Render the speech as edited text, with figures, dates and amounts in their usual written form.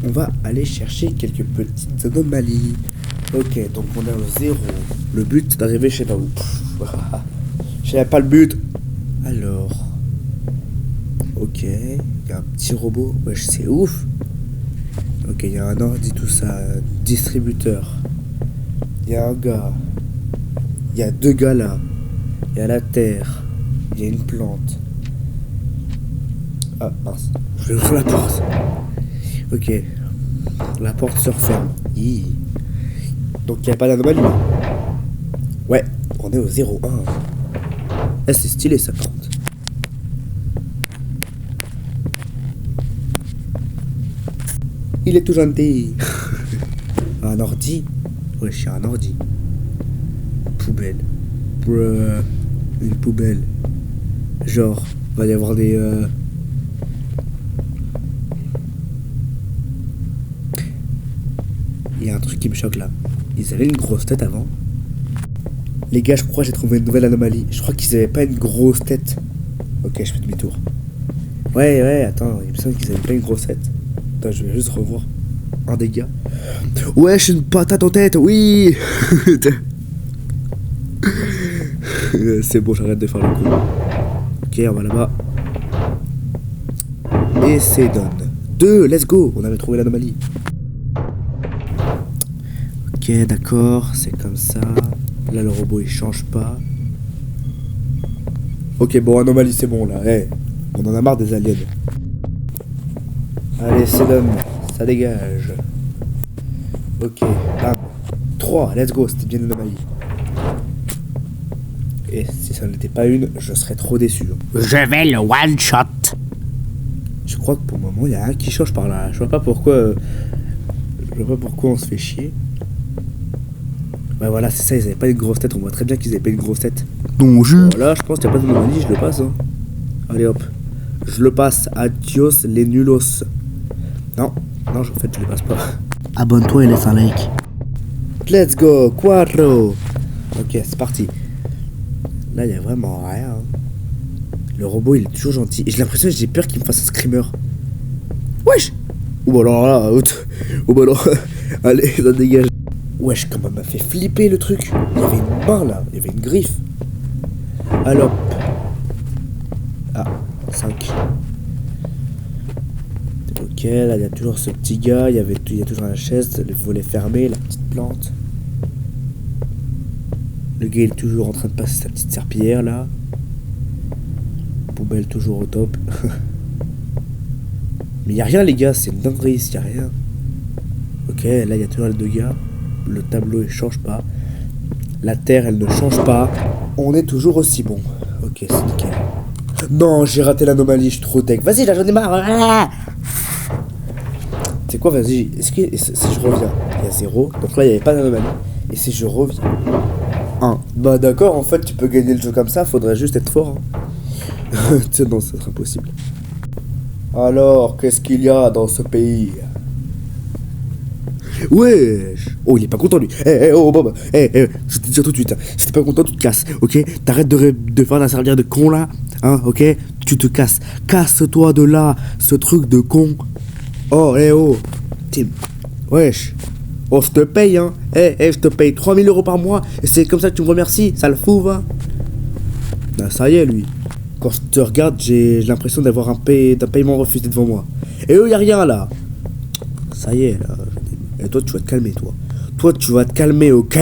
on va aller chercher quelques petites anomalies. Ok, donc on est au 0. Le but c'est d'arriver je sais pas où. Je sais pas le but. Alors. Ok, il y a un petit robot. Wesh, c'est ouf. Ok, il y a un ordi, tout ça. Un distributeur. Il y a un gars. Il y a 2 gars là. Il y a la terre. Il y a une plante. Ah, mince. Je vais ouvrir la porte. Ok. La porte se referme. Donc il n'y a pas d'anomalie là. Ouais, on est au 0,1. Eh, c'est stylé ça par contre. Il est tout gentil. Un ordi. Ouais, je suis un ordi. Poubelle. Bruh. Une poubelle. Genre, va y avoir des... Il y a un truc qui me choque là. Ils avaient une grosse tête avant. Les gars, je crois que j'ai trouvé une nouvelle anomalie. Je crois qu'ils avaient pas une grosse tête. Ok, je fais demi-tour. Ouais, attends, il me semble qu'ils avaient pas une grosse tête. Attends, je vais juste revoir un des gars. Ouais, je suis une patate en tête, oui. C'est bon, j'arrête de faire le coup. Ok, on va là-bas. Et c'est done. 2, let's go. On avait trouvé l'anomalie. Ok, d'accord, c'est comme ça. Là, le robot, il change pas. Ok, bon, anomalie, c'est bon, là. Hey, on en a marre des aliens. Allez, c'est done. Ça dégage. Ok, bam. 3, let's go, c'était bien une anomalie. Et si ça n'était pas une, je serais trop déçu. Je vais le one-shot. Je crois que pour le moment, il y a un qui change par là. Je vois pas pourquoi... Je vois pas pourquoi on se fait chier. Bah voilà, c'est ça, ils avaient pas une grosse tête. On voit très bien qu'ils avaient pas une grosse tête. Donc je... Voilà, je pense qu'il n'y a pas d'anomalie, je le passe. Hein. Allez hop. Je le passe. Adios les nulos. Non, en fait, je le passe pas. Abonne-toi et laisse un like. Let's go, Quattro. Ok, c'est parti. Là, il y a vraiment rien. Hein. Le robot, il est toujours gentil. Et j'ai l'impression que j'ai peur qu'il me fasse un screamer. Wesh. Ou bah alors là, ou bah alors. Allez, ça dégage. Wesh, comment m'a fait flipper le truc. Il y avait une main là, il y avait une griffe. Alors. Ah, 5. Ok, là il y a toujours ce petit gars, il y a toujours la chaise, le volet fermé, la petite plante. Le gars il est toujours en train de passer sa petite serpillière là. Poubelle toujours au top. Mais il y a rien les gars, c'est une dinguerie, il y a rien. Ok, là il y a toujours les 2 gars. Le tableau il change pas. La terre elle ne change pas. On est toujours aussi bon. Ok, c'est nickel. Non, j'ai raté l'anomalie, je suis trop deck. Vas-y, là j'en ai marre. C'est quoi, vas-y. Est-ce que si je reviens, il y a 0. Donc là il n'y avait pas d'anomalie. Et si je reviens 1. Bah d'accord, en fait tu peux gagner le jeu comme ça, faudrait juste être fort. Hein. Tu sais, non, ça serait impossible. Alors, qu'est-ce qu'il y a dans ce pays? Wesh. Oh, il est pas content lui. Oh Bob. Je te dis tout de suite. Si t'es pas content, tu te casses. Ok. T'arrêtes de faire la serviette de con là. Hein, ok. Tu te casses. Casse-toi de là, ce truc de con. Oh, oh. Tim. Wesh. Oh, je te paye, hein. Je te paye 3000 € par mois. Et c'est comme ça que tu me remercies. Ça le fout, va. Bah, ça y est, lui. Quand je te regarde, j'ai l'impression d'avoir un paiement refusé devant moi. Et eux, y a rien là. Ça y est, là. Et toi, tu vas te calmer, toi. Toi, tu vas te calmer, ok?